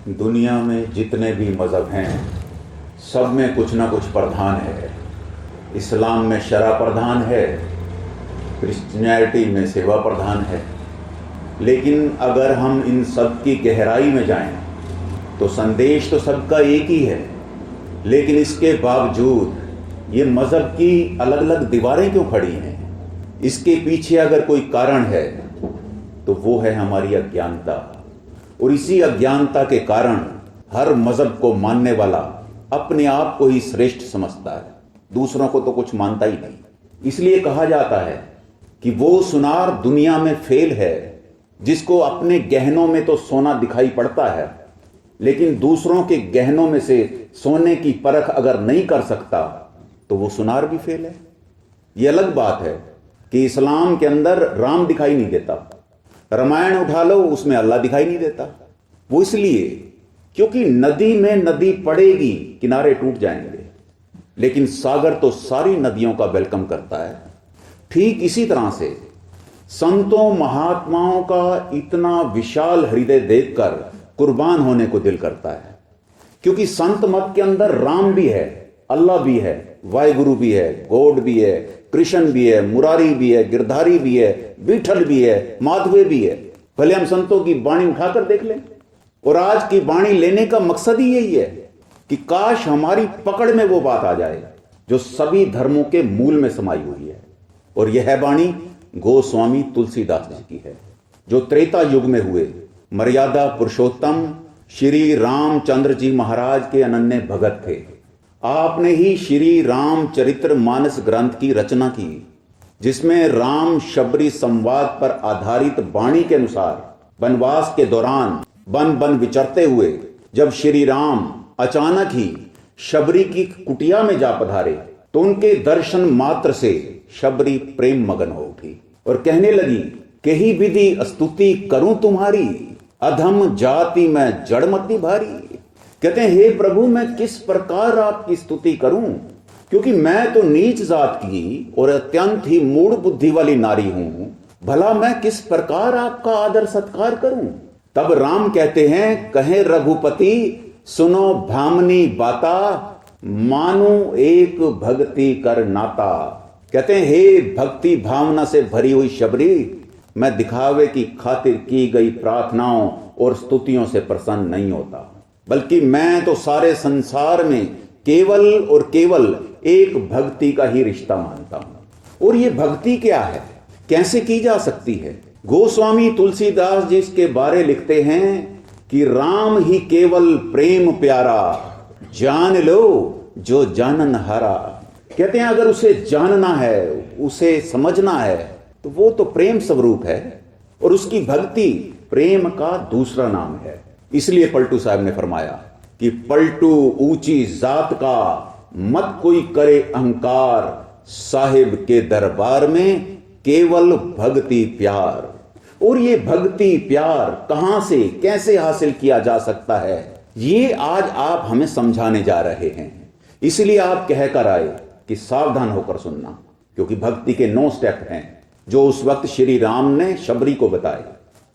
दुनिया में जितने भी मज़हब हैं सब में कुछ ना कुछ प्रधान है। इस्लाम में शरा प्रधान है, क्रिश्चियनिटी में सेवा प्रधान है। लेकिन अगर हम इन सब की गहराई में जाएं तो संदेश तो सबका एक ही है। लेकिन इसके बावजूद ये मज़हब की अलग अलग दीवारें क्यों खड़ी हैं? इसके पीछे अगर कोई कारण है तो वो है हमारी अज्ञानता। और इसी अज्ञानता के कारण हर मज़हब को मानने वाला अपने आप को ही श्रेष्ठ समझता है, दूसरों को तो कुछ मानता ही नहीं। इसलिए कहा जाता है कि वो सुनार दुनिया में फेल है जिसको अपने गहनों में तो सोना दिखाई पड़ता है, लेकिन दूसरों के गहनों में से सोने की परख अगर नहीं कर सकता तो वो सुनार भी फेल है। ये अलग बात है कि इस्लाम के अंदर राम दिखाई नहीं देता, रामायण उठा लो उसमें अल्लाह दिखाई नहीं देता। वो इसलिए क्योंकि नदी में नदी पड़ेगी, किनारे टूट जाएंगे, लेकिन सागर तो सारी नदियों का वेलकम करता है। ठीक इसी तरह से संतों महात्माओं का इतना विशाल हृदय देखकर कुर्बान होने को दिल करता है, क्योंकि संत मत के अंदर राम भी है, अल्लाह भी है, वाहिगुरु भी है, गॉड भी है, कृष्ण भी है, मुरारी भी है, गिरधारी भी है, विठल भी है, माधवे भी है। भले हम संतों की वाणी उठाकर देख लें। और आज की वाणी लेने का मकसद ही यही है कि काश हमारी पकड़ में वो बात आ जाए जो सभी धर्मों के मूल में समाई हुई है। और यह वाणी गोस्वामी तुलसीदास जी की है, जो त्रेता युग में हुए मर्यादा पुरुषोत्तम श्री रामचंद्र जी महाराज के अनन्य भगत थे। आपने ही श्री रामचरित्र मानस ग्रंथ की रचना की, जिसमें राम शबरी संवाद पर आधारित वाणी के अनुसार वनवास के दौरान वन वन विचरते हुए जब श्री राम अचानक ही शबरी की कुटिया में जा पधारे तो उनके दर्शन मात्र से शबरी प्रेम मगन हो उठी और कहने लगी, कही विधि स्तुति करूं तुम्हारी, अधम जाति में जड़मति भारी। कहते हैं, हे प्रभु मैं किस प्रकार आपकी स्तुति करूं, क्योंकि मैं तो नीच जात की और अत्यंत ही मूढ़ बुद्धि वाली नारी हूं। भला मैं किस प्रकार आपका आदर सत्कार करूं? तब राम कहते हैं, कहे रघुपति सुनो भामनी बाता, मानो एक भक्ति कर नाता। कहते हैं, हे भक्ति भावना से भरी हुई शबरी, मैं दिखावे की खातिर की गई प्रार्थनाओं और स्तुतियों से प्रसन्न नहीं होता, बल्कि मैं तो सारे संसार में केवल और केवल एक भक्ति का ही रिश्ता मानता हूं। और ये भक्ति क्या है, कैसे की जा सकती है? गोस्वामी तुलसीदास जी इसके बारे लिखते हैं कि राम ही केवल प्रेम प्यारा, जान लो जो जानन हारा। कहते हैं, अगर उसे जानना है, उसे समझना है, तो वो तो प्रेम स्वरूप है और उसकी भक्ति प्रेम का दूसरा नाम है। इसलिए पलटू साहब ने फरमाया कि पलटू ऊंची जात का, मत कोई करे अहंकार, साहिब के दरबार में केवल भक्ति प्यार। और ये भक्ति प्यार कहां से कैसे हासिल किया जा सकता है, ये आज आप हमें समझाने जा रहे हैं। इसलिए आप कहकर आए कि सावधान होकर सुनना, क्योंकि भक्ति के 9 स्टेप हैं जो उस वक्त श्री राम ने शबरी को बताए।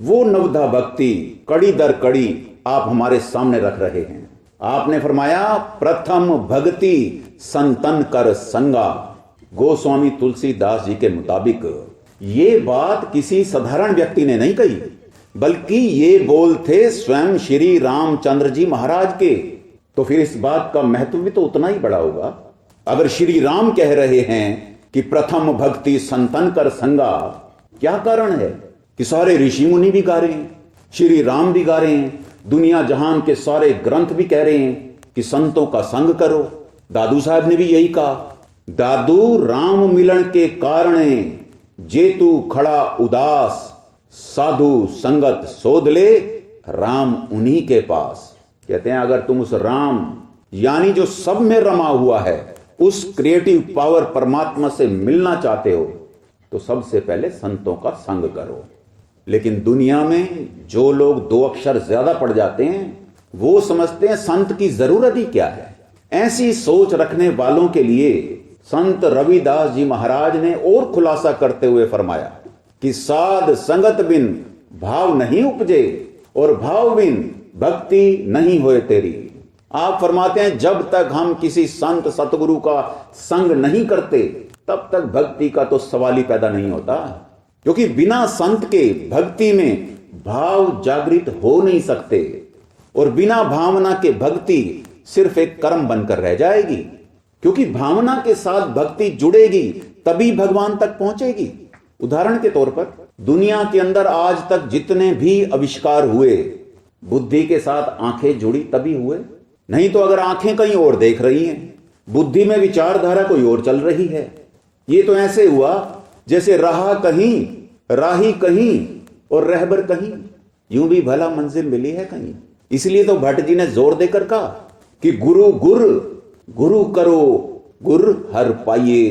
वो नवधा भक्ति कड़ी दर कड़ी आप हमारे सामने रख रहे हैं। आपने फरमाया, प्रथम भक्ति संतन कर संगा। गोस्वामी तुलसीदास जी के मुताबिक ये बात किसी साधारण व्यक्ति ने नहीं कही, बल्कि ये बोल थे स्वयं श्री रामचंद्र जी महाराज के। तो फिर इस बात का महत्व भी तो उतना ही बड़ा होगा। अगर श्री राम कह रहे हैं कि प्रथम भक्ति संतन कर संगा, क्या कारण है कि सारे ऋषि मुनि भी गा रहे हैं, श्री राम भी गा रहे हैं, दुनिया जहान के सारे ग्रंथ भी कह रहे हैं कि संतों का संग करो। दादू साहब ने भी यही कहा, दादू राम मिलन के कारण जेतु खड़ा उदास, साधु संगत शोध ले, राम उन्हीं के पास। कहते हैं, अगर तुम उस राम यानी जो सब में रमा हुआ है, उस क्रिएटिव पावर परमात्मा से मिलना चाहते हो तो सबसे पहले संतों का संग करो। लेकिन दुनिया में जो लोग 2 अक्षर ज्यादा पढ़ जाते हैं वो समझते हैं संत की जरूरत ही क्या है। ऐसी सोच रखने वालों के लिए संत रविदास जी महाराज ने और खुलासा करते हुए फरमाया कि साध संगत बिन भाव नहीं उपजे और भाव बिन भक्ति नहीं होए तेरी। आप फरमाते हैं जब तक हम किसी संत सतगुरु का संग नहीं करते तब तक भक्ति का तो सवाल ही पैदा नहीं होता, क्योंकि बिना संत के भक्ति में भाव जागृत हो नहीं सकते और बिना भावना के भक्ति सिर्फ एक कर्म बनकर रह जाएगी, क्योंकि भावना के साथ भक्ति जुड़ेगी तभी भगवान तक पहुंचेगी। उदाहरण के तौर पर दुनिया के अंदर आज तक जितने भी आविष्कार हुए बुद्धि के साथ आंखें जुड़ी तभी हुए, नहीं तो अगर आंखें कहीं और देख रही हैं, बुद्धि में विचारधारा कोई और चल रही है, ये तो ऐसे हुआ जैसे राह कहीं राही कहीं और रहबर कहीं, यूं भी भला मंजिल मिली है कहीं। इसलिए तो भट्ट जी ने जोर देकर कहा कि गुरु गुर गुरु करो गुर हर पाइए।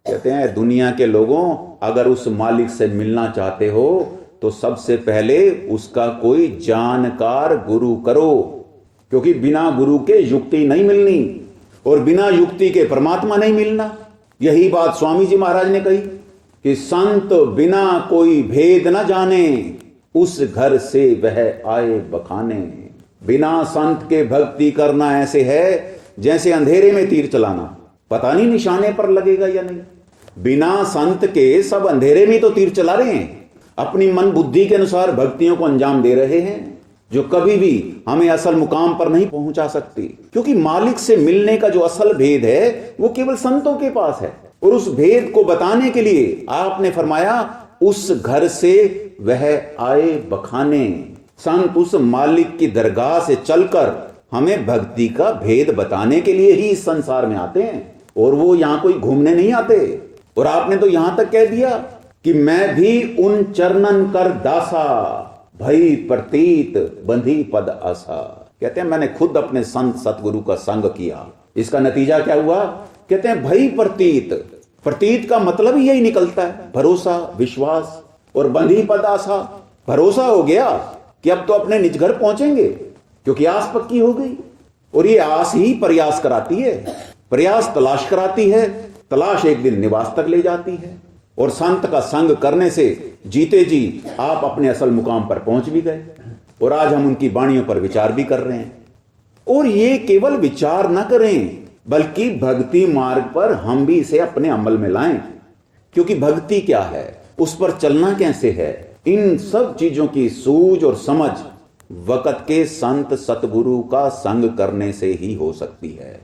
कहते हैं दुनिया के लोगों, अगर उस मालिक से मिलना चाहते हो तो सबसे पहले उसका कोई जानकार गुरु करो, क्योंकि बिना गुरु के युक्ति नहीं मिलनी और बिना युक्ति के परमात्मा नहीं मिलना। यही बात स्वामी जी महाराज ने कही कि संत बिना कोई भेद न जाने, उस घर से वह आए बखाने। बिना संत के भक्ति करना ऐसे है जैसे अंधेरे में तीर चलाना, पता नहीं निशाने पर लगेगा या नहीं। बिना संत के सब अंधेरे में तो तीर चला रहे हैं, अपनी मन बुद्धि के अनुसार भक्तियों को अंजाम दे रहे हैं, जो कभी भी हमें असल मुकाम पर नहीं पहुंचा सकती, क्योंकि मालिक से मिलने का जो असल भेद है वो केवल संतों के पास है। और उस भेद को बताने के लिए आपने फरमाया उस घर से वह आए बखाने। संत उस मालिक की दरगाह से चलकर हमें भक्ति का भेद बताने के लिए ही इस संसार में आते हैं, और वो यहां कोई घूमने नहीं आते। और आपने तो यहां तक कह दिया कि मैं भी उन चरणन कर दासा, भई प्रतीत बंधी पद आशा। कहते हैं मैंने खुद अपने संत सतगुरु का संग किया, इसका नतीजा क्या हुआ? कहते हैं भई प्रतीत। प्रतीत का मतलब ही यही निकलता है भरोसा, विश्वास, और बंधी पद आशा। भरोसा हो गया कि अब तो अपने निज घर पहुंचेंगे, क्योंकि आस पक्की हो गई। और ये आस ही प्रयास कराती है, प्रयास तलाश कराती है, तलाश एक दिन निवास तक ले जाती है। और संत का संग करने से जीते जी आप अपने असल मुकाम पर पहुंच भी गए। और आज हम उनकी वाणियों पर विचार भी कर रहे हैं। और ये केवल विचार न करें, बल्कि भक्ति मार्ग पर हम भी इसे अपने अमल में लाएं, क्योंकि भक्ति क्या है, उस पर चलना कैसे है, इन सब चीजों की सूझ और समझ वक़्त के संत सतगुरु का संग करने से ही हो सकती है।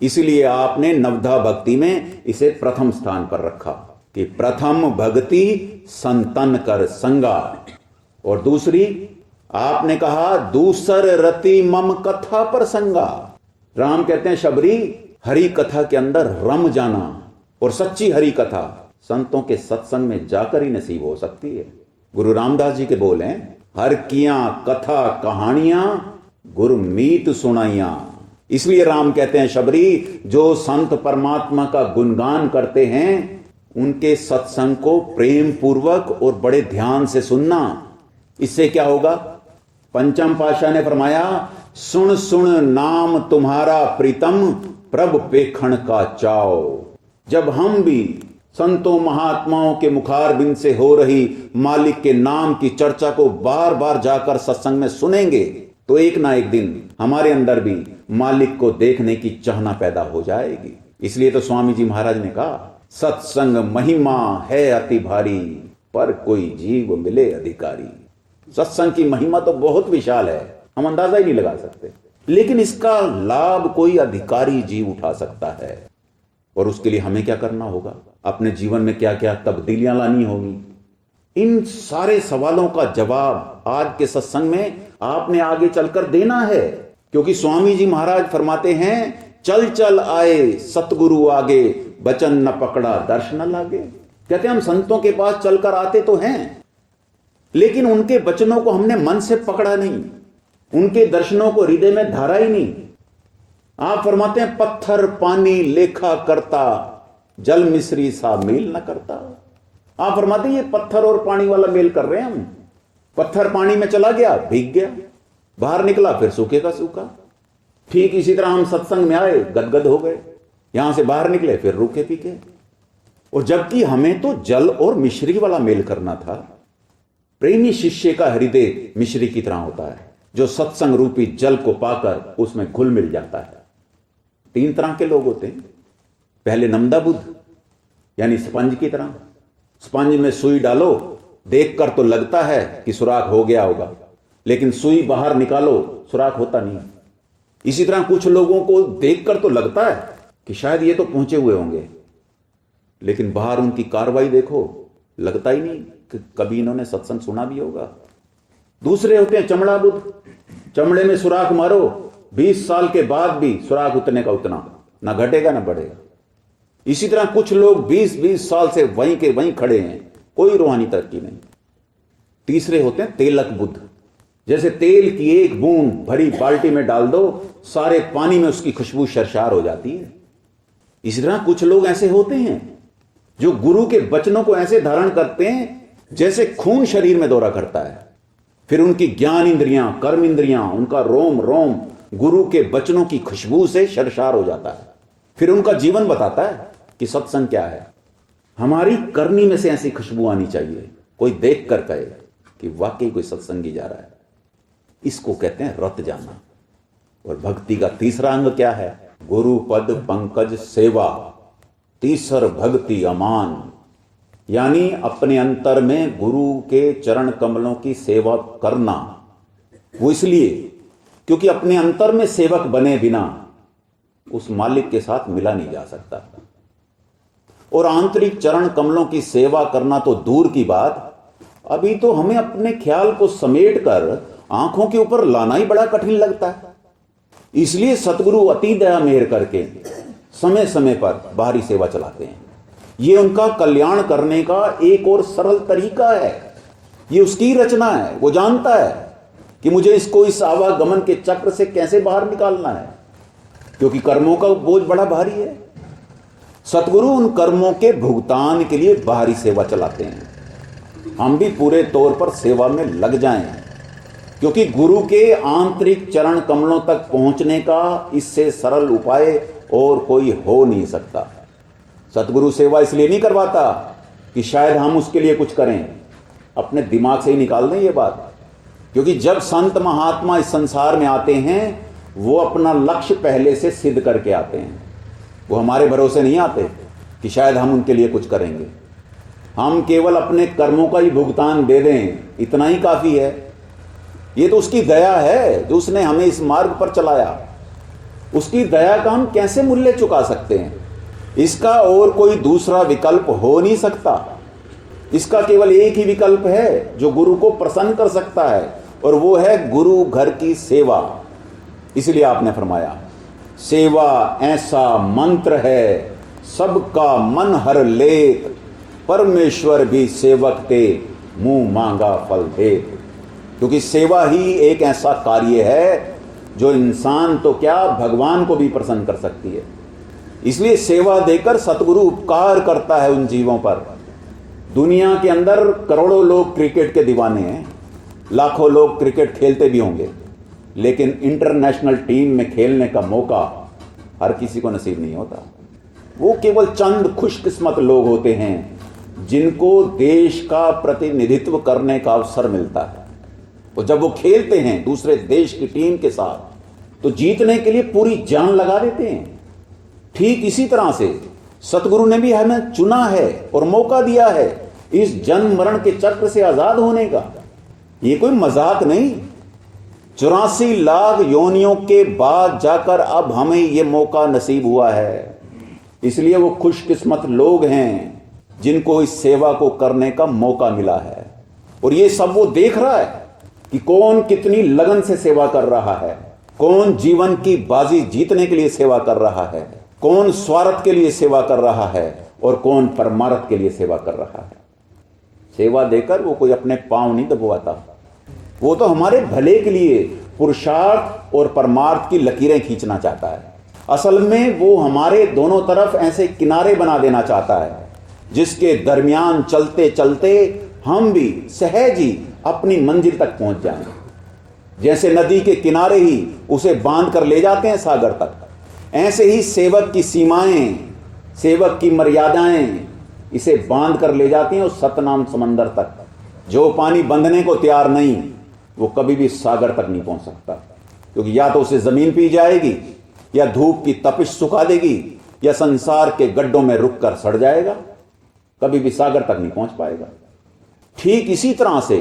इसलिए आपने नवधा भक्ति में इसे प्रथम स्थान पर रखा कि प्रथम भक्ति संतन कर संगा। और दूसरी आपने कहा दूसर रति मम कथा पर संगा। राम कहते हैं शबरी, हरि कथा के अंदर रम जाना, और सच्ची हरि कथा संतों के सत्संग में जाकर ही नसीब हो सकती है। गुरु रामदास जी के बोल हैं, हर कियां कथा कहानियां गुरमीत सुनाइयां। इसलिए राम कहते हैं शबरी, जो संत परमात्मा का गुणगान करते हैं उनके सत्संग को प्रेम पूर्वक और बड़े ध्यान से सुनना। इससे क्या होगा? पंचम पातशाह ने फरमाया, सुन सुन नाम तुम्हारा प्रीतम, प्रभ पेखण का चाव। जब हम भी संतों महात्माओं के मुखारबिंद से हो रही मालिक के नाम की चर्चा को बार बार जाकर सत्संग में सुनेंगे, तो एक ना एक दिन हमारे अंदर भी मालिक को देखने की चाहना पैदा हो जाएगी। इसलिए तो स्वामी जी महाराज ने कहा, सत्संग महिमा है अति भारी, पर कोई जीव मिले अधिकारी। सत्संग की महिमा तो बहुत विशाल है, हम अंदाजा ही नहीं लगा सकते, लेकिन इसका लाभ कोई अधिकारी जीव उठा सकता है। और उसके लिए हमें क्या करना होगा, अपने जीवन में क्या क्या तब्दीलियां लानी होगी, इन सारे सवालों का जवाब आज के सत्संग में आपने आगे चलकर देना है। क्योंकि स्वामी जी महाराज फरमाते हैं, चल चल आए सतगुरु आगे, बचन न पकड़ा दर्श न लागे। कहते हैं हम संतों के पास चलकर आते तो हैं, लेकिन उनके वचनों को हमने मन से पकड़ा नहीं, उनके दर्शनों को हृदय में धारा ही नहीं। आप फरमाते हैं, पत्थर पानी लेखा करता, जल मिश्री सा मेल न करता। आप फरमाते हैं ये पत्थर और पानी वाला मेल कर रहे हैं हम। पत्थर पानी में चला गया, भीग गया, बाहर निकला फिर सूखे का सूखा। ठीक इसी तरह हम सत्संग में आए, गदगद हो गए, यहां से बाहर निकले फिर रूखे पीके। और जबकि हमें तो जल और मिश्री वाला मेल करना था। प्रेमी शिष्य का हृदय मिश्री की तरह होता है, जो सत्संग रूपी जल को पाकर उसमें घुल मिल जाता है। 3 तरह के लोग होते हैं। पहले नमदा बुद्ध, यानी स्पंज की तरह। स्पंज में सुई डालो, देखकर तो लगता है कि सुराख हो गया होगा, लेकिन सुई बाहर निकालो सुराख होता नहीं। इसी तरह कुछ लोगों को देखकर तो लगता है कि शायद ये तो पहुंचे हुए होंगे, लेकिन बाहर उनकी कार्रवाई देखो, लगता ही नहीं कि कभी इन्होंने सत्संग सुना भी होगा। दूसरे होते हैं चमड़ा बुद्ध। चमड़े में सुराख मारो, 20 साल के बाद भी सुराख उतने का उतना, ना घटेगा ना बढ़ेगा। इसी तरह कुछ लोग 20-20 साल से वहीं के वहीं खड़े हैं, कोई रूहानी तरक्की नहीं। तीसरे होते हैं तेलक बुद्ध। जैसे तेल की एक बूंद भरी बाल्टी में डाल दो, सारे पानी में उसकी खुशबू शरशार हो जाती है। इसी तरह कुछ लोग ऐसे होते हैं जो गुरु के वचनों को ऐसे धारण करते हैं जैसे खून शरीर में दौरा करता है। फिर उनकी ज्ञान इंद्रियां, कर्म इंद्रियां, उनका रोम रोम गुरु के वचनों की खुशबू से शरशार हो जाता है। फिर उनका जीवन बताता है कि सत्संग क्या है। हमारी करनी में से ऐसी खुशबू आनी चाहिए, कोई देख कर कहे कि वाकई कोई सत्संगी जा रहा है। इसको कहते हैं रत जाना। और भक्ति का तीसरा अंग क्या है? गुरु पद पंकज सेवा। तीसर भक्ति अमान, यानी अपने अंतर में गुरु के चरण कमलों की सेवा करना। वो इसलिए क्योंकि अपने अंतर में सेवक बने बिना उस मालिक के साथ मिला नहीं जा सकता। और आंतरिक चरण कमलों की सेवा करना तो दूर की बात, अभी तो हमें अपने ख्याल को समेट कर आंखों के ऊपर लाना ही बड़ा कठिन लगता है। इसलिए सतगुरु अति दया मेहर करके समय समय पर बाहरी सेवा चलाते हैं। ये उनका कल्याण करने का एक और सरल तरीका है। ये उसकी रचना है। वो जानता है कि मुझे इसको इस आवागमन के चक्र से कैसे बाहर निकालना है, क्योंकि कर्मों का बोझ बड़ा भारी है। सतगुरु उन कर्मों के भुगतान के लिए बाहरी सेवा चलाते हैं। हम भी पूरे तौर पर सेवा में लग जाएं, क्योंकि गुरु के आंतरिक चरण कमलों तक पहुंचने का इससे सरल उपाय और कोई हो नहीं सकता। सतगुरु सेवा इसलिए नहीं करवाता कि शायद हम उसके लिए कुछ करें, अपने दिमाग से ही निकाल दें ये बात। क्योंकि जब संत महात्मा इस संसार में आते हैं, वो अपना लक्ष्य पहले से सिद्ध करके आते हैं। वो हमारे भरोसे नहीं आते कि शायद हम उनके लिए कुछ करेंगे। हम केवल अपने कर्मों का ही भुगतान दे दें, इतना ही काफ़ी है। ये तो उसकी दया है जो उसने हमें इस मार्ग पर चलाया। उसकी दया का हम कैसे मूल्य चुका सकते हैं? इसका और कोई दूसरा विकल्प हो नहीं सकता। इसका केवल एक ही विकल्प है जो गुरु को प्रसन्न कर सकता है, और वो है गुरु घर की सेवा। इसलिए आपने फरमाया, सेवा ऐसा मंत्र है सबका मन हर लेत, परमेश्वर भी सेवक ते मुंह मांगा फल देत। क्योंकि सेवा ही एक ऐसा कार्य है जो इंसान तो क्या भगवान को भी प्रसन्न कर सकती है। इसलिए सेवा देकर सतगुरु उपकार करता है उन जीवों पर। दुनिया के अंदर करोड़ों लोग क्रिकेट के दीवाने हैं, लाखों लोग क्रिकेट खेलते भी होंगे, लेकिन इंटरनेशनल टीम में खेलने का मौका हर किसी को नसीब नहीं होता। वो केवल चंद खुशकिस्मत लोग होते हैं जिनको देश का प्रतिनिधित्व करने का अवसर मिलता है। और जब वो खेलते हैं दूसरे देश की टीम के साथ, तो जीतने के लिए पूरी जान लगा देते हैं। ठीक इसी तरह से सतगुरु ने भी हमें चुना है और मौका दिया है इस जन्म मरण के चक्र से आजाद होने का। ये कोई मजाक नहीं। 84 लाख योनियों के बाद जाकर अब हमें ये मौका नसीब हुआ है। इसलिए वो खुशकिस्मत लोग हैं जिनको इस सेवा को करने का मौका मिला है। और ये सब वो देख रहा है कि कौन कितनी लगन से सेवा कर रहा है, कौन जीवन की बाजी जीतने के लिए सेवा कर रहा है, कौन स्वार्थ के लिए सेवा कर रहा है और कौन परमार्थ के लिए सेवा कर रहा है। सेवा देकर वो कोई अपने पांव नहीं दबवाता। वो तो हमारे भले के लिए पुरुषार्थ और परमार्थ की लकीरें खींचना चाहता है। असल में वो हमारे दोनों तरफ ऐसे किनारे बना देना चाहता है जिसके दरमियान चलते चलते हम भी सहज ही अपनी मंजिल तक पहुंच जाएं। जैसे नदी के किनारे ही उसे बांध कर ले जाते हैं सागर तक, ऐसे ही सेवक की सीमाएं, सेवक की मर्यादाएं इसे बांध कर ले जाती हैं उस सतनाम समंदर तक। जो पानी बंधने को तैयार नहीं, वो कभी भी सागर तक नहीं पहुंच सकता, क्योंकि या तो उसे जमीन पी जाएगी, या धूप की तपिश सुखा देगी, या संसार के गड्ढों में रुककर सड़ जाएगा, कभी भी सागर तक नहीं पहुंच पाएगा। ठीक इसी तरह से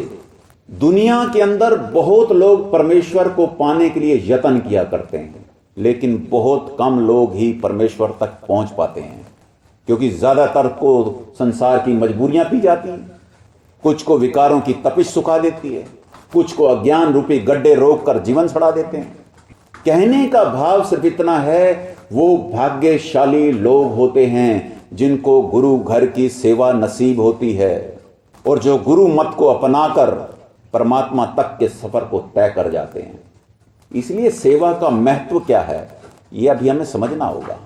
दुनिया के अंदर बहुत लोग परमेश्वर को पाने के लिए यत्न किया करते हैं, लेकिन बहुत कम लोग ही परमेश्वर तक पहुंच पाते हैं, क्योंकि ज्यादातर को संसार की मजबूरियां पी जाती हैं, कुछ को विकारों की तपिश सुखा देती है, कुछ को अज्ञान रूपी गड्ढे रोककर जीवन सड़ा देते हैं। कहने का भाव सिर्फ इतना है, वो भाग्यशाली लोग होते हैं जिनको गुरु घर की सेवा नसीब होती है, और जो गुरु मत को अपनाकर परमात्मा तक के सफर को तय कर जाते हैं। इसलिए सेवा का महत्व क्या है, यह अभी हमें समझना होगा।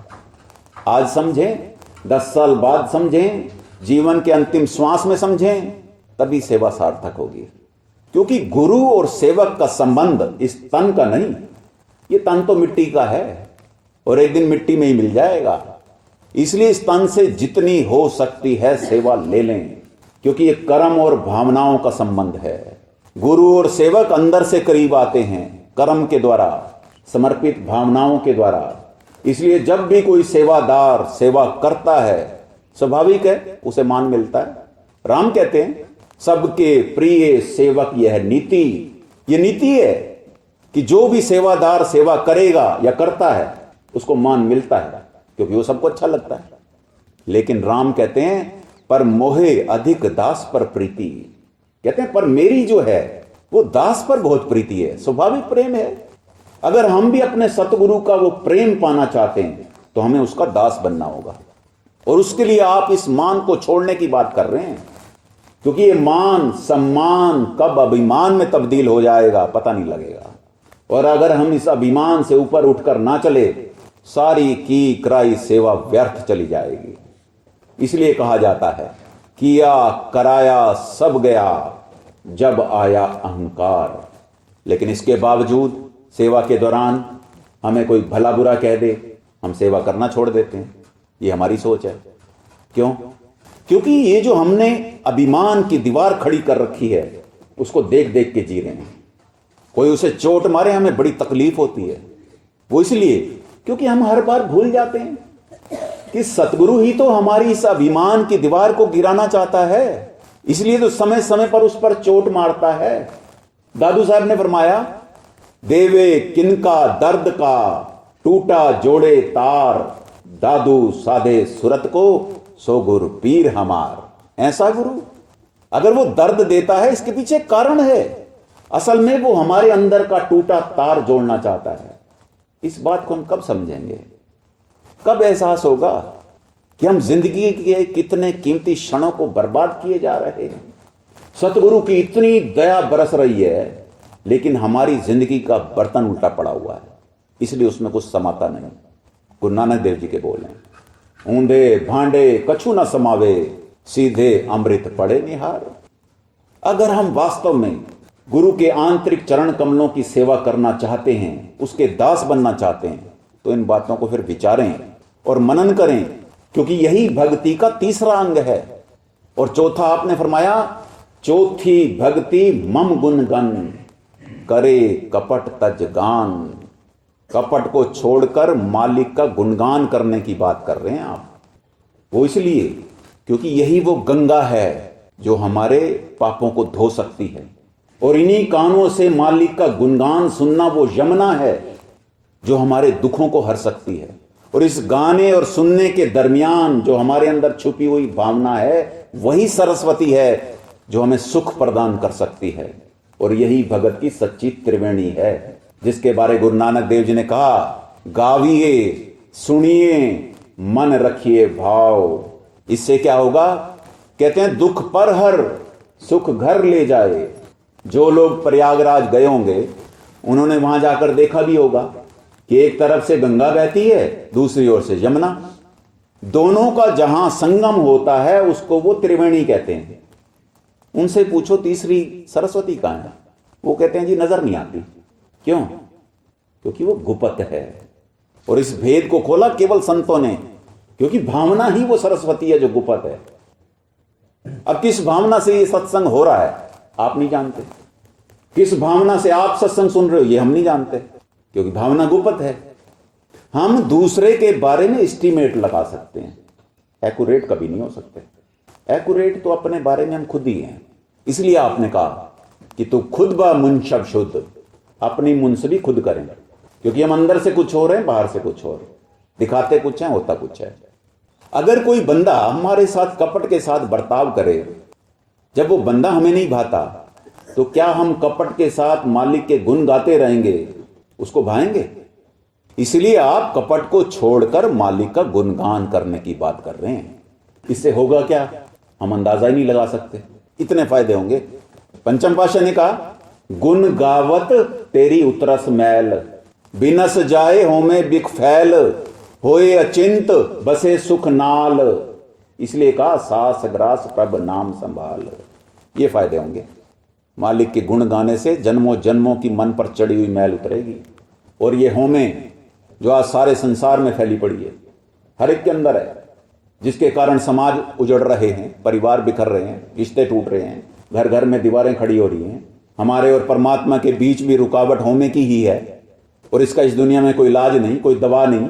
आज समझें, 10 साल बाद समझें, जीवन के अंतिम श्वास में समझें, तभी सेवा सार्थक होगी। क्योंकि गुरु और सेवक का संबंध इस तन का नहीं, ये तन तो मिट्टी का है और एक दिन मिट्टी में ही मिल जाएगा। इसलिए इस तन से जितनी हो सकती है सेवा ले लें, क्योंकि ये कर्म और भावनाओं का संबंध है। गुरु और सेवक अंदर से करीब आते हैं कर्म के द्वारा, समर्पित भावनाओं के द्वारा। इसलिए जब भी कोई सेवादार सेवा करता है, स्वाभाविक है उसे मान मिलता है। राम कहते हैं, सबके प्रिय सेवक यह नीति। यह नीति है कि जो भी सेवादार सेवा करेगा या करता है उसको मान मिलता है, क्योंकि वो सबको अच्छा लगता है। लेकिन राम कहते हैं, पर मोहे अधिक दास पर प्रीति। कहते हैं पर मेरी जो है वो दास पर बहुत प्रीति है, स्वाभाविक प्रेम है। अगर हम भी अपने सतगुरु का वो प्रेम पाना चाहते हैं तो हमें उसका दास बनना होगा। और उसके लिए आप इस मान को छोड़ने की बात कर रहे हैं, क्योंकि ये मान सम्मान कब अभिमान में तब्दील हो जाएगा पता नहीं लगेगा। और अगर हम इस अभिमान से ऊपर उठकर ना चले, सारी की कराई सेवा व्यर्थ चली जाएगी। इसलिए कहा जाता है, किया कराया सब गया जब आया अहंकार। लेकिन इसके बावजूद सेवा के दौरान हमें कोई भला बुरा कह दे, हम सेवा करना छोड़ देते हैं। ये हमारी सोच है। क्यों? क्योंकि ये जो हमने अभिमान की दीवार खड़ी कर रखी है, उसको देख देख के जी रहे हैं। कोई उसे चोट मारे हमें बड़ी तकलीफ होती है। वो इसलिए क्योंकि हम हर बार भूल जाते हैं कि सतगुरु ही तो हमारी इस अभिमान की दीवार को गिराना चाहता है। इसलिए तो समय समय पर उस पर चोट मारता है। दादू साहब ने फरमाया, देवे किनका दर्द का टूटा जोड़े तार, दादू साधे सूरत को सो गुरु पीर हमार। ऐसा गुरु अगर वो दर्द देता है, इसके पीछे कारण है। असल में वो हमारे अंदर का टूटा तार जोड़ना चाहता है। इस बात को हम कब समझेंगे, कब एहसास होगा कि हम जिंदगी के कितने कीमती क्षणों को बर्बाद किए जा रहे हैं। सतगुरु की इतनी दया बरस रही है, लेकिन हमारी जिंदगी का बर्तन उल्टा पड़ा हुआ है, इसलिए उसमें कुछ समाता नहीं। गुरु नानक देव जी के बोल हैं, ऊंधे भांडे कछु न समावे, सीधे अमृत पड़े निहार। अगर हम वास्तव में गुरु के आंतरिक चरण कमलों की सेवा करना चाहते हैं, उसके दास बनना चाहते हैं, तो इन बातों को फिर विचारें और मनन करें, क्योंकि यही भक्ति का तीसरा अंग है। और चौथा आपने फरमाया, चौथी भक्ति मम गुणगन, करे कपट तज गान। कपट को छोड़कर मालिक का गुणगान करने की बात कर रहे हैं आप। वो इसलिए क्योंकि यही वो गंगा है जो हमारे पापों को धो सकती है, और इन्हीं कानों से मालिक का गुणगान सुनना वो यमुना है जो हमारे दुखों को हर सकती है। और इस गाने और सुनने के दरमियान जो हमारे अंदर छुपी हुई भावना है, वही सरस्वती है जो हमें सुख प्रदान कर सकती है। और यही भगत की सच्ची त्रिवेणी है, जिसके बारे गुरु नानक देव जी ने कहा, गाविए सुनिए मन रखिए भाव। इससे क्या होगा? कहते हैं, दुख पर हर सुख घर ले जाए। जो लोग प्रयागराज गए होंगे, उन्होंने वहां जाकर देखा भी होगा कि एक तरफ से गंगा बहती है, दूसरी ओर से यमुना। दोनों का जहां संगम होता है उसको वो त्रिवेणी कहते हैं। उनसे पूछो तीसरी सरस्वती कहां है, वो कहते हैं जी नजर नहीं आती। क्यों? क्योंकि वो गुप्त है। और इस भेद को खोला केवल संतों ने, क्योंकि भावना ही वो सरस्वती है जो गुप्त है। अब किस भावना से ये सत्संग हो रहा है आप नहीं जानते, किस भावना से आप सत्संग सुन रहे हो ये हम नहीं जानते, क्योंकि भावना गुप्त है। हम दूसरे के बारे में एस्टीमेट लगा सकते हैं, एक्यूरेट कभी नहीं हो सकते। एक्यूरेट तो अपने बारे में हम खुद ही हैं। इसलिए आपने कहा कि तू खुद ब मुंशब शुद्ध, अपनी मुंसबी खुद करें, क्योंकि हम अंदर से कुछ हो रहे हैं, बाहर से कुछ हो रहे हैं, दिखाते कुछ है, होता कुछ है। अगर कोई बंदा हमारे साथ कपट के साथ बर्ताव करे, जब वो बंदा हमें नहीं भाता, तो क्या हम कपट के साथ मालिक के गुण गाते रहेंगे, उसको भाएंगे? इसलिए आप कपट को छोड़कर मालिक का गुणगान करने की बात कर रहे हैं। इससे होगा क्या, हम अंदाजा ही नहीं लगा सकते। इतने फायदे होंगे। पंचम पातशाह ने कहा, गुण गावत तेरी उतरस मैल, बिनस जाए होमे बिख फैल, होए अचिंत बसे सुख नाल। इसलिए कहा, सास ग्रास प्रभ नाम संभाल। ये फायदे होंगे। मालिक के गुण गाने से जन्मों जन्मों की मन पर चढ़ी हुई मैल उतरेगी। और ये होमे जो आज सारे संसार में फैली पड़ी है, हर एक के अंदर है, जिसके कारण समाज उजड़ रहे हैं, परिवार बिखर रहे हैं, रिश्ते टूट रहे हैं, घर घर में दीवारें खड़ी हो रही हैं। हमारे और परमात्मा के बीच भी रुकावट होमे की ही है, और इसका इस दुनिया में कोई इलाज नहीं, कोई दवा नहीं।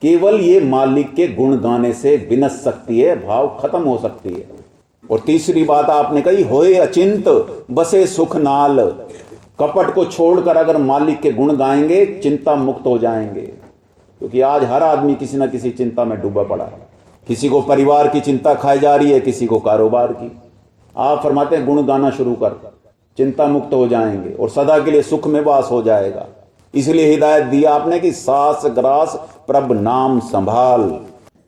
केवल ये मालिक के गुण गाने से विनस सकती है, भाव खत्म हो सकती है। और तीसरी बात आपने कही, होए अचिंत बसे सुख नाल। कपट को छोड़कर अगर मालिक के गुण गाएंगे, चिंता मुक्त हो जाएंगे। क्योंकि आज हर आदमी किसी न किसी चिंता में डूबा पड़ा है। किसी को परिवार की चिंता खाई जा रही है, किसी को कारोबार की। आप फरमाते हैं गुण गाना शुरू कर, चिंता मुक्त हो जाएंगे और सदा के लिए सुख में वास हो जाएगा। इसलिए हिदायत दी आपने कि सास ग्रास प्रभ नाम संभाल।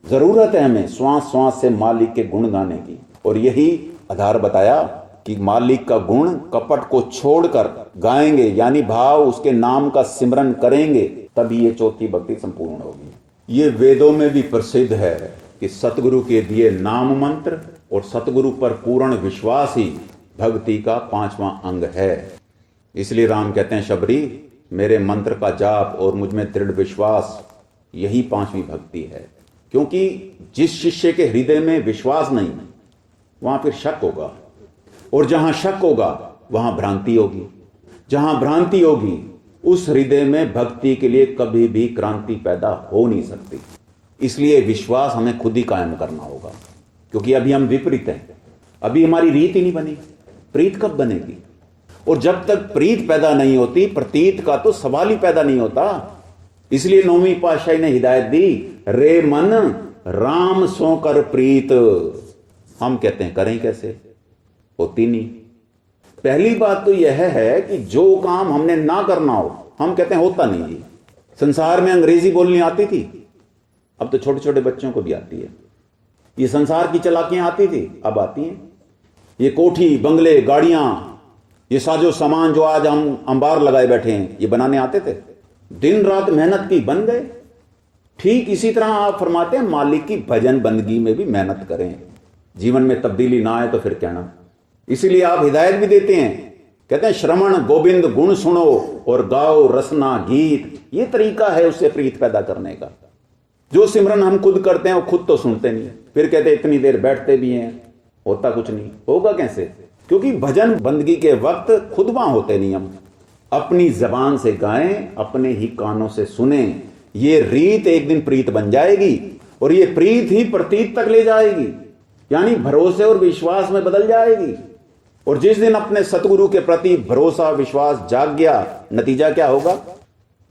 जरूरत है हमें श्वास श्वास से मालिक के गुण गाने की। और यही आधार बताया कि मालिक का गुण कपट को छोड़कर गाएंगे, यानी भाव उसके नाम का सिमरन करेंगे, तभी ये चौथी भक्ति संपूर्ण होगी। ये वेदों में भी प्रसिद्ध है कि सतगुरु के दिए नाम मंत्र और सतगुरु पर पूर्ण विश्वास ही भक्ति का 5वां अंग है। इसलिए राम कहते हैं, शबरी मेरे मंत्र का जाप और मुझ में दृढ़ विश्वास, यही 5वीं भक्ति है। क्योंकि जिस शिष्य के हृदय में विश्वास नहीं, वहां फिर शक होगा, और जहां शक होगा वहां भ्रांति होगी। जहां भ्रांति होगी उस हृदय में भक्ति के लिए कभी भी क्रांति पैदा हो नहीं सकती। इसलिए विश्वास हमें खुद ही कायम करना होगा, क्योंकि अभी हम विपरीत हैं। अभी हमारी रीत ही नहीं बनी, प्रीत कब बनेगी? और जब तक प्रीत पैदा नहीं होती, प्रतीत का तो सवाल ही पैदा नहीं होता। इसलिए 9वीं पातशाही ने हिदायत दी, रे मन राम सो कर प्रीत। हम कहते हैं करें कैसे, होती नहीं। पहली बात तो यह है कि जो काम हमने ना करना हो, हम कहते हैं होता नहीं जी। संसार में अंग्रेजी बोलनी आती थी, अब तो छोटे छोटे बच्चों को भी आती है। ये संसार की चालाकियां आती थी, अब आती हैं। ये कोठी बंगले गाड़ियां, ये साजो सामान जो आज हम अंबार लगाए बैठे हैं, ये बनाने आते थे? दिन रात मेहनत की, बन गए। ठीक इसी तरह आप फरमाते हैं मालिक की भजन बंदगी में भी मेहनत करें। जीवन में तब्दीली ना आए तो फिर कहना। इसीलिए आप हिदायत भी देते हैं, कहते हैं श्रवण गोविंद गुण सुनो और गाओ रसना गीत। ये तरीका है उससे प्रीत पैदा करने का। जो सिमरन हम खुद करते हैं वो खुद तो सुनते नहीं, फिर कहते इतनी देर बैठते भी हैं, होता कुछ नहीं। होगा कैसे? क्योंकि भजन बंदगी के वक्त खुद वहां होते नहीं। हम अपनी जबान से गाएं, अपने ही कानों से सुने। ये रीत एक दिन प्रीत बन जाएगी, और ये प्रीत ही प्रतीत तक ले जाएगी, यानी भरोसे और विश्वास में बदल जाएगी। और जिस दिन अपने सतगुरु के प्रति भरोसा विश्वास जाग गया, नतीजा क्या होगा?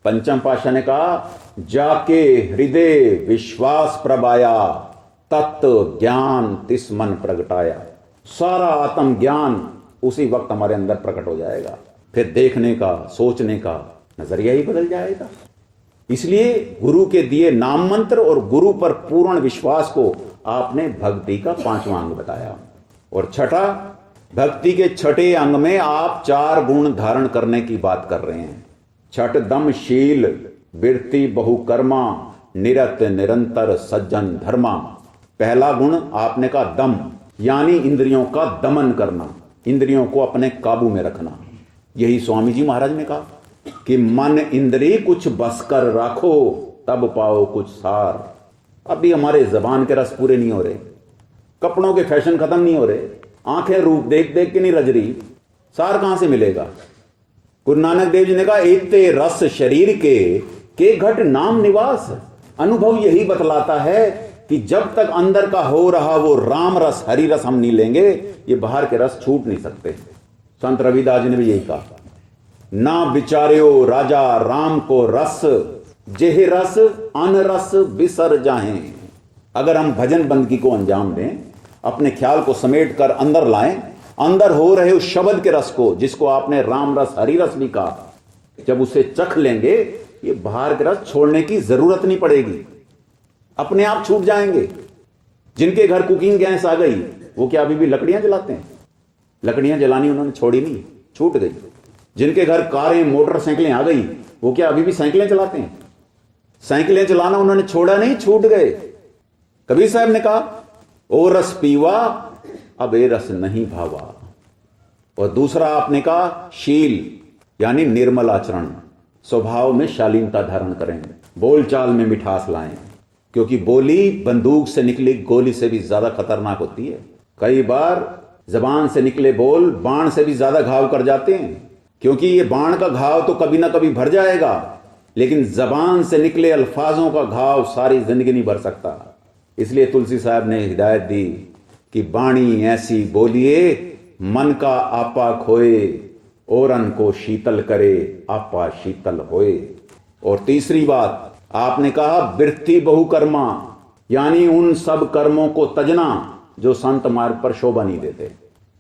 पंचम पातशाह ने कहा, जाके हृदय विश्वास प्रभाया, तत्व ज्ञान तिस मन प्रगटाया। सारा आत्म ज्ञान उसी वक्त हमारे अंदर प्रकट हो जाएगा। फिर देखने का, सोचने का नजरिया ही बदल जाएगा। इसलिए गुरु के दिए नाम मंत्र और गुरु पर पूर्ण विश्वास को आपने भक्ति का 5वां अंग बताया। और छठा, भक्ति के छठे अंग में आप 4 गुण धारण करने की बात कर रहे हैं। छठ दम शील, बिरति बहुकर्मा, निरत निरंतर सज्जन धर्मा। पहला गुण आपने कहा दम, यानी इंद्रियों का दमन करना, इंद्रियों को अपने काबू में रखना। यही स्वामी जी महाराज ने कहा कि मन इंद्री कुछ बस कर राखो, तब पाओ कुछ सार। अभी हमारे जबान के रस पूरे नहीं हो रहे, कपड़ों के फैशन खत्म नहीं हो रहे, आंखें रूप देख देख के नहीं रज रही, सार कहां से मिलेगा? गुरु नानक देव जी ने कहा एते रस शरीर के घट नाम निवास। अनुभव यही बतलाता है कि जब तक अंदर का हो रहा वो राम रस हरि रस हम नहीं लेंगे, ये बाहर के रस छूट नहीं सकते। संत रविदास जी ने भी यही कहा, ना विचार्यो राजा राम को रस, जेह रस अन रस बिसर जाएं। अगर हम भजन बंदगी को अंजाम दें, अपने ख्याल को समेट कर अंदर लाएं, अंदर हो रहे उस शब्द के रस को, जिसको आपने राम रस हरि रस भी कहा, जब उसे चख लेंगे, ये बाहर के रस छोड़ने की जरूरत नहीं पड़ेगी, अपने आप छूट जाएंगे। जिनके घर कुकिंग गैस आ गई, वो क्या अभी भी लकड़ियां जलाते हैं? लकड़ियां जलानी उन्होंने छोड़ी नहीं, छूट गई। जिनके घर कारें मोटरसाइकिलें आ गई, वो क्या अभी भी साइकिलें चलाते हैं? साइकिलें चलाना उन्होंने छोड़ा नहीं, छूट गए। कबीर साहब ने कहा ओ रस पीवा अब ए रस नहीं भावा। और दूसरा आपने कहा शील, यानी निर्मल आचरण, स्वभाव में शालीनता धारण करें, बोलचाल में मिठास लाएं, क्योंकि बोली बंदूक से निकली गोली से भी ज्यादा खतरनाक होती है। कई बार जबान से निकले बोल बाण से भी ज्यादा घाव कर जाते हैं, क्योंकि ये बाण का घाव तो कभी ना कभी भर जाएगा, लेकिन जबान से निकले अल्फाजों का घाव सारी जिंदगी नहीं भर सकता। इसलिए तुलसी साहब ने हिदायत दी कि बाणी ऐसी बोलिए मन का आपा खोए, औरन को शीतल करे आपा शीतल होए। और तीसरी बात आपने कहा वृत्ति बहुकर्मा, यानी उन सब कर्मों को तजना जो संत मार्ग पर शोभा नहीं देते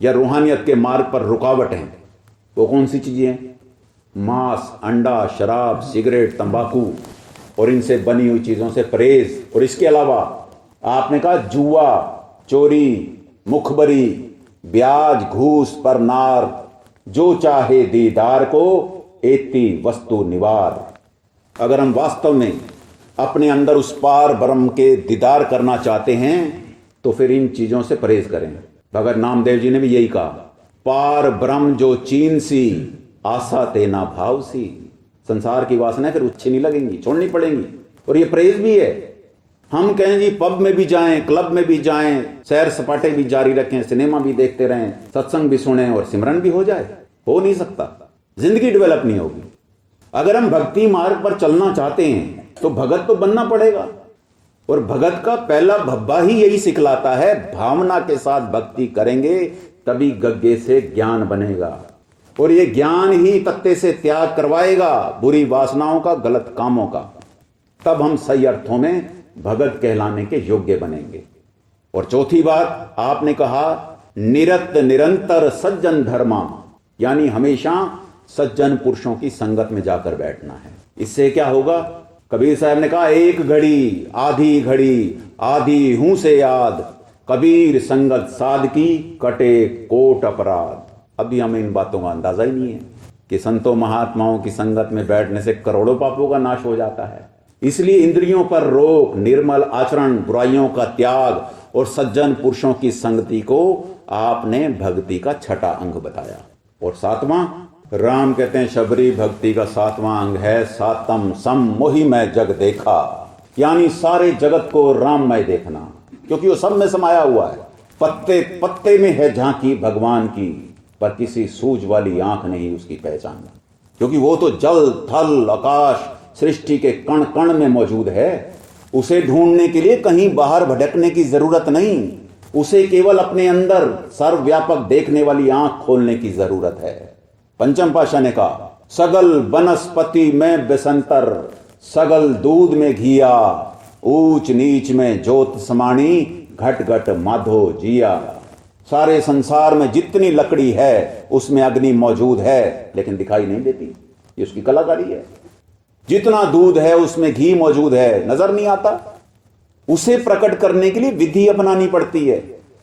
या रूहानियत के मार्ग पर रुकावट हैं। वो कौन सी चीजें हैं? मांस, अंडा, शराब, सिगरेट, तंबाकू और इनसे बनी हुई चीजों से परहेज। और इसके अलावा आपने कहा जुआ, चोरी, मुखबरी, ब्याज, घूस पर नार, जो चाहे दीदार को एती वस्तु निवार। अगर हम वास्तव में अपने अंदर उस पार ब्रह्म के दीदार करना चाहते हैं तो फिर इन चीजों से परहेज करें। भगत नामदेव जी ने भी यही कहा, पार ब्रह्म जो चीन सी आशा तेना भाव सी। संसार की वासनाएं फिर अच्छी नहीं लगेंगी, छोड़नी पड़ेंगी। और ये परहेज भी है। हम कहें जी पब में भी जाएं, क्लब में भी जाएं, सैर सपाटे भी जारी रखें, सिनेमा भी देखते रहें, सत्संग भी सुने और सिमरन भी हो जाए, हो नहीं सकता। जिंदगी डेवलप नहीं होगी। अगर हम भक्ति मार्ग पर चलना चाहते हैं तो भगत तो बनना पड़ेगा। और भगत का पहला भब्बा ही यही सिखलाता है, भावना के साथ भक्ति करेंगे तभी गग्गे से ज्ञान बनेगा। और ये ज्ञान ही तत्ते से त्याग करवाएगा बुरी वासनाओं का, गलत कामों का। तब हम सही अर्थों में भगत कहलाने के योग्य बनेंगे। और चौथी बात आपने कहा निरत निरंतर सज्जन धर्मा, यानी हमेशा सज्जन पुरुषों की संगत में जाकर बैठना है। इससे क्या होगा? कबीर साहब ने कहा एक घड़ी आधी हूं से याद, कबीर संगत साध की कटे कोट अपराध। अभी हमें इन बातों का अंदाजा ही नहीं है कि संतों महात्माओं की संगत में बैठने से करोड़ों पापों का नाश हो जाता है। इसलिए इंद्रियों पर रोक, निर्मल आचरण, बुराइयों का त्याग और सज्जन पुरुषों की संगति को आपने भक्ति का छठा अंग बताया। और सातवां, राम कहते हैं शबरी भक्ति का सातवां अंग है सातम सम मोहि मैं जग देखा, यानी सारे जगत को राममय देखना, क्योंकि वो सब में समाया हुआ है। पत्ते पत्ते में है झांकी भगवान की, पर किसी सूझ वाली आंख नहीं उसकी पहचान, क्योंकि वो तो जल थल आकाश सृष्टि के कण कण में मौजूद है। उसे ढूंढने के लिए कहीं बाहर भटकने की जरूरत नहीं, उसे केवल अपने अंदर सर्वव्यापक देखने वाली आंख खोलने की जरूरत है। पंचम पाशाह ने कहा सगल वनस्पति में बेसंतर, सगल दूध में घिया, ऊंच नीच में ज्योत समाणी, घट घट माधो जिया। सारे संसार में जितनी लकड़ी है उसमें अग्नि मौजूद है, लेकिन दिखाई नहीं देती, ये उसकी कलाकारी है। जितना दूध है उसमें घी मौजूद है, नजर नहीं आता। उसे प्रकट करने के लिए विधि अपनानी पड़ती है।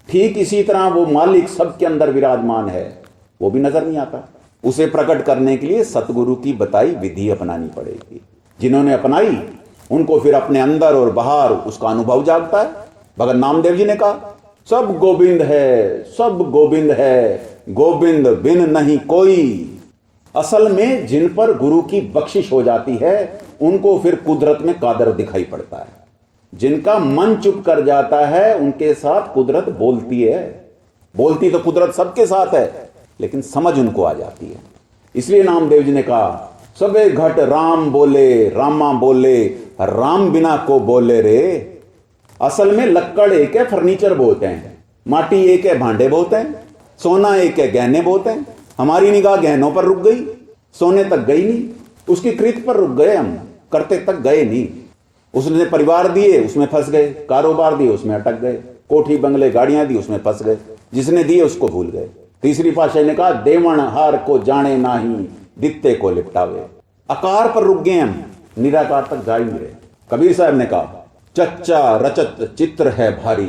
ठीक इसी तरह वो मालिक सबके अंदर विराजमान है, वो भी नजर नहीं आता। उसे प्रकट करने के लिए सतगुरु की बताई विधि अपनानी पड़ेगी। जिन्होंने अपनाई उनको फिर अपने अंदर और बाहर उसका अनुभव जागता है। भगत नामदेव जी ने कहा सब गोविंद है, सब गोविंद है, गोविंद बिन नहीं कोई। असल में जिन पर गुरु की बख्शिश हो जाती है उनको फिर कुदरत में कादर दिखाई पड़ता है। जिनका मन चुप कर जाता है उनके साथ कुदरत बोलती है। बोलती तो कुदरत सबके साथ है, लेकिन समझ उनको आ जाती है। इसलिए नामदेव जी ने कहा, सबे घट राम बोले, रामा बोले, राम बिना को बोले रे। असल में लक्कड़ एक है, फर्नीचर बोलते हैं, माटी एक है, भांडे बोलते हैं, सोना एक है, गहने बोलते हैं। हमारी निगाह गहनों पर रुक गई, सोने तक गई नहीं, उसकी कृत पर रुक गए, हम करते तक गए नहीं। उसने परिवार दिए, उसमें फंस गए, कारोबार दिए, उसमें अटक गए, कोठी बंगले गाड़ियां दी, उसमें फंस गए, जिसने दिए उसको भूल गए। तीसरी पातशाही ने कहा, देवण हार को जाने नाही, दित्ते को लिपटावे। आकार पर रुक गए हम, निराकार तक जा ही नहीं रहे। कबीर साहब ने कहा, चच्चा रचत चित्र है भारी।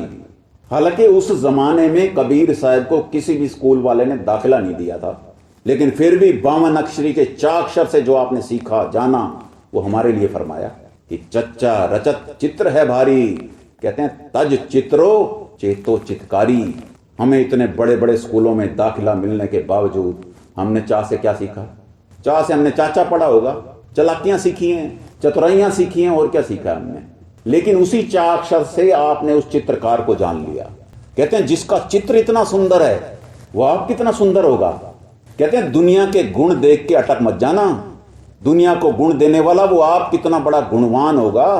हालांकि उस जमाने में कबीर साहब को किसी भी स्कूल वाले ने दाखिला नहीं दिया था, लेकिन फिर भी 52 अक्षरी के चाक्षर से जो आपने सीखा जाना, वो हमारे लिए फरमाया कि चच्चा रचत चित्र है भारी। कहते हैं, तज चित्रो चेतो चितकारी। हमें इतने बड़े बड़े स्कूलों में दाखिला मिलने के बावजूद हमने चा से क्या सीखा? चा से हमने चाचा पढ़ा होगा, चालाकियां सीखी हैं, चतुराइयां सीखी हैं, और क्या सीखा हमने। लेकिन उसी चा अक्षर से आपने उस चित्रकार को जान लिया। कहते हैं, जिसका चित्र इतना सुंदर है वो आप कितना सुंदर होगा। कहते हैं, दुनिया के गुण देख के अटक मत जाना, दुनिया को गुण देने वाला वो आप कितना बड़ा गुणवान होगा।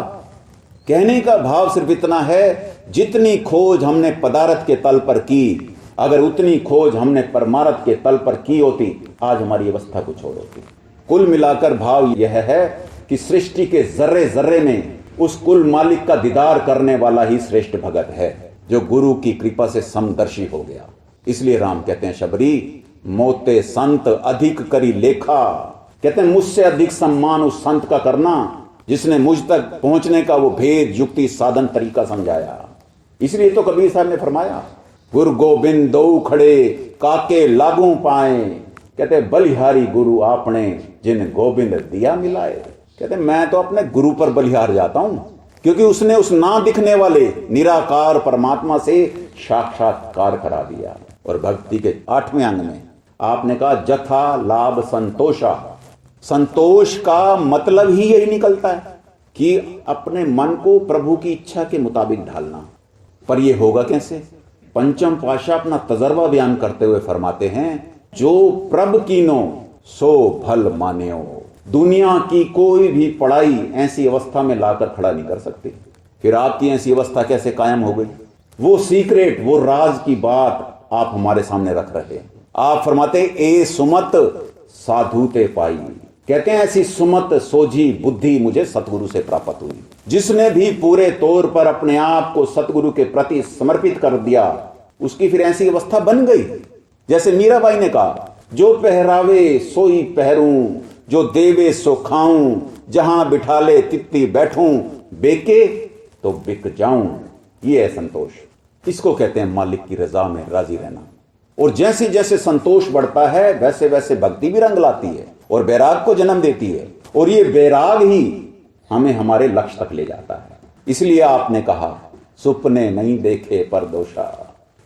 कहने का भाव सिर्फ इतना है, जितनी खोज हमने पदार्थ के तल पर की, अगर उतनी खोज हमने परमार्थ के तल पर की होती, आज हमारी अवस्था कुछ और होती। कुल मिलाकर भाव यह है कि सृष्टि के जर्रे जर्रे में उस कुल मालिक का दीदार करने वाला ही श्रेष्ठ भगत है, जो गुरु की कृपा से समदर्शी हो गया। इसलिए राम कहते हैं, शबरी मोते संत अधिक करी लेखा। कहते हैं, मुझसे अधिक सम्मान उस संत का करना जिसने मुझ तक पहुंचने का वो भेद, युक्ति, साधन, तरीका समझाया। इसलिए तो कबीर साहब ने फरमाया, गुरु गोबिंद दो खड़े काके लागू पाए। कहते बलिहारी गुरु आपने जिन गोबिंद दिया मिलाए। कहते मैं तो अपने गुरु पर बलिहार जाता हूं, क्योंकि उसने उस ना दिखने वाले निराकार परमात्मा से साक्षात्कार करा दिया। और भक्ति के 8वें अंग में आपने कहा, जथा लाभ संतोषा। संतोष का मतलब ही यही निकलता है कि अपने मन को प्रभु की इच्छा के मुताबिक ढालना। पर यह होगा कैसे? पंचम पातशाह अपना तजर्बा बयान करते हुए फरमाते हैं, जो प्रभ कीनो सो भल मान्यो। दुनिया की कोई भी पढ़ाई ऐसी अवस्था में लाकर खड़ा नहीं कर सकती। फिर आपकी ऐसी अवस्था कैसे कायम हो गई? वो सीक्रेट, वो राज की बात आप हमारे सामने रख रहे हैं। आप फरमाते, ए सुमत साधु ते पाई। कहते हैं, ऐसी सुमत सोझी बुद्धि मुझे सतगुरु से प्राप्त हुई। जिसने भी पूरे तौर पर अपने आप को सतगुरु के प्रति समर्पित कर दिया, उसकी फिर ऐसी अवस्था बन गई। जैसे मीराबाई ने कहा, जो पहरावे सोई पहरूं, जो देवे सो खाऊं, जहां बिठाले तित्ती बैठूं, बेके तो बिक जाऊं। ये है संतोष। इसको कहते हैं मालिक की रजा में राजी रहना। और जैसे जैसे संतोष बढ़ता है, वैसे वैसे भक्ति भी रंग लाती है और बैराग को जन्म देती है। और ये बैराग ही हमें हमारे लक्ष्य तक ले जाता है। इसलिए आपने कहा, सुपने नहीं देखे पर दोषा।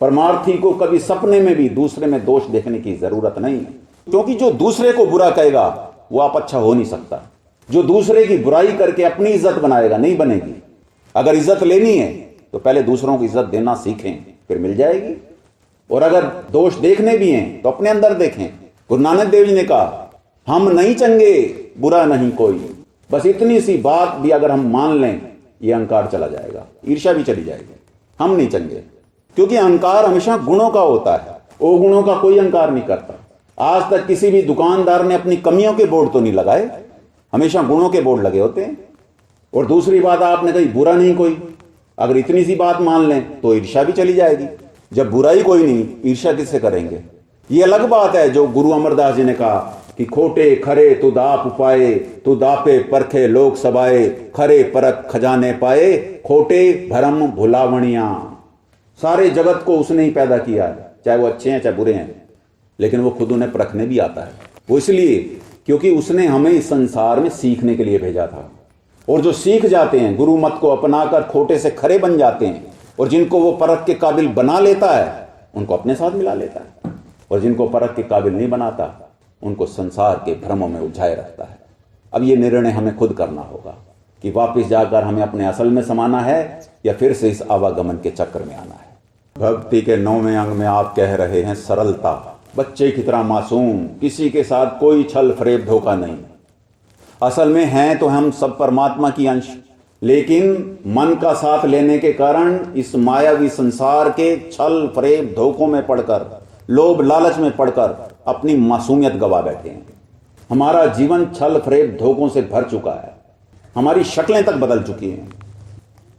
परमार्थी को कभी सपने में भी दूसरे में दोष देखने की जरूरत नहीं है, क्योंकि जो दूसरे को बुरा कहेगा वो आप अच्छा हो नहीं सकता। जो दूसरे की बुराई करके अपनी इज्जत बनाएगा, नहीं बनेगी। अगर इज्जत लेनी है तो पहले दूसरों को इज्जत देना सीखें, फिर मिल जाएगी। और अगर दोष देखने भी हैं तो अपने अंदर देखें। गुरु नानक देव जी ने कहा, हम नहीं चंगे बुरा नहीं कोई। बस इतनी सी बात भी अगर हम मान लें, ये अहंकार चला जाएगा, ईर्ष्या भी चली जाएगी। हम नहीं चंगे, क्योंकि अहंकार हमेशा गुणों का होता है, अवगुणों का कोई अहंकार नहीं करता। आज तक किसी भी दुकानदार ने अपनी कमियों के बोर्ड तो नहीं लगाए, हमेशा गुणों के बोर्ड लगे होते हैं। और दूसरी बात आपने कही, बुरा नहीं कोई। अगर इतनी सी बात मान लें तो ईर्ष्या भी चली जाएगी। जब बुराई कोई नहीं, ईर्ष्या किससे करेंगे? ये अलग बात है जो गुरु अमरदास जी ने कहा कि खोटे खरे तु दाप पाए, तु दापे परखे लोक सबाए, खरे परख खजाने पाए, खोटे भरम भुलावणिया। सारे जगत को उसने ही पैदा किया है, चाहे वो अच्छे हैं चाहे बुरे हैं, लेकिन वो खुद उन्हें परखने भी आता है। वो इसलिए क्योंकि उसने हमें इस संसार में सीखने के लिए भेजा था। और जो सीख जाते हैं, गुरु मत को अपनाकर खोटे से खरे बन जाते हैं, और जिनको वो परख के काबिल बना लेता है, उनको अपने साथ मिला लेता है। और जिनको परख के काबिल नहीं बनाता, उनको संसार के भ्रमों में उलझाए रखता है। अब ये निर्णय हमें खुद करना होगा कि वापस जाकर हमें अपने असल में समाना है या फिर से इस आवागमन के चक्र में आना है। भक्ति के 9वें अंग में आप कह रहे हैं सरलता। बच्चे की तरह मासूम, किसी के साथ कोई छल फरेब धोखा नहीं। असल में हैं तो हम सब परमात्मा की अंश, लेकिन मन का साथ लेने के कारण इस मायावी संसार के छल फरेब धोखों में पड़कर, लोभ लालच में पड़कर अपनी मासूमियत गवा बैठे हैं। हमारा जीवन छल फरेब धोखों से भर चुका है, हमारी शक्लें तक बदल चुकी हैं।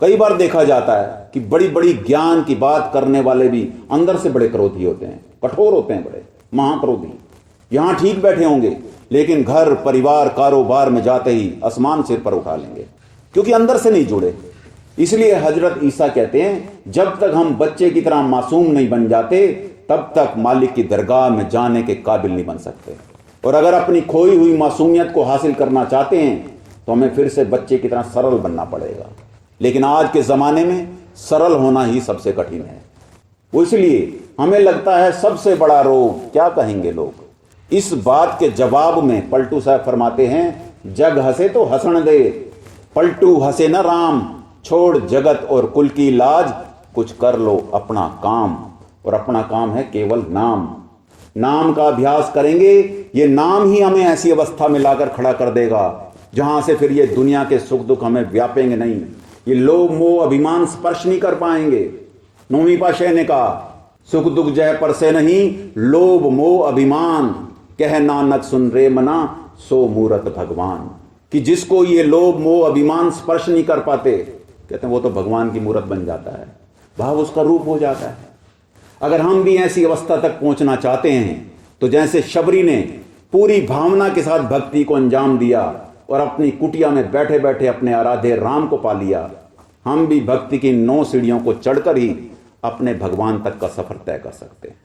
कई बार देखा जाता है कि बड़ी बड़ी ज्ञान की बात करने वाले भी अंदर से बड़े क्रोधी होते हैं, कठोर होते हैं, बड़े महाक्रोधी। यहां ठीक बैठे होंगे, लेकिन घर परिवार कारोबार में जाते ही आसमान सिर पर उठा लेंगे, क्योंकि अंदर से नहीं जुड़े। इसलिए हजरत ईसा कहते हैं, जब तक हम बच्चे की तरह मासूम नहीं बन जाते, तब तक मालिक की दरगाह में जाने के काबिल नहीं बन सकते। और अगर अपनी खोई हुई मासूमियत को हासिल करना चाहते हैं तो हमें फिर से बच्चे की तरह सरल बनना पड़ेगा। लेकिन आज के ज़माने में सरल होना ही सबसे कठिन है। वो इसलिए हमें लगता है सबसे बड़ा रोग क्या कहेंगे लोग। इस बात के जवाब में पलटू साहब फरमाते हैं, जग हंसे तो हंसण दे, पलटू हंसे न राम, छोड़ जगत और कुल की लाज, कुछ कर लो अपना काम। और अपना काम है केवल नाम। नाम का अभ्यास करेंगे, ये नाम ही हमें ऐसी अवस्था में लाकर खड़ा कर देगा जहां से फिर ये दुनिया के सुख दुख हमें व्यापेंगे नहीं, ये लोभ मोह अभिमान स्पर्श नहीं कर पाएंगे। नौवीं पातशाह ने कहा, सुख दुख जय पर से नहीं, लोभ मोह अभिमान, कह नानक सुन रे मना, सो मूरत भगवान। कि जिसको ये लोभ मोह अभिमान स्पर्श नहीं कर पाते, कहते हैं वो तो भगवान की मूरत बन जाता है, भाव उसका रूप हो जाता है। अगर हम भी ऐसी अवस्था तक पहुंचना चाहते हैं तो जैसे शबरी ने पूरी भावना के साथ भक्ति को अंजाम दिया और अपनी कुटिया में बैठे बैठे अपने आराध्य राम को पा लिया, हम भी भक्ति की 9 सीढ़ियों को चढ़कर ही अपने भगवान तक का सफर तय कर सकते हैं।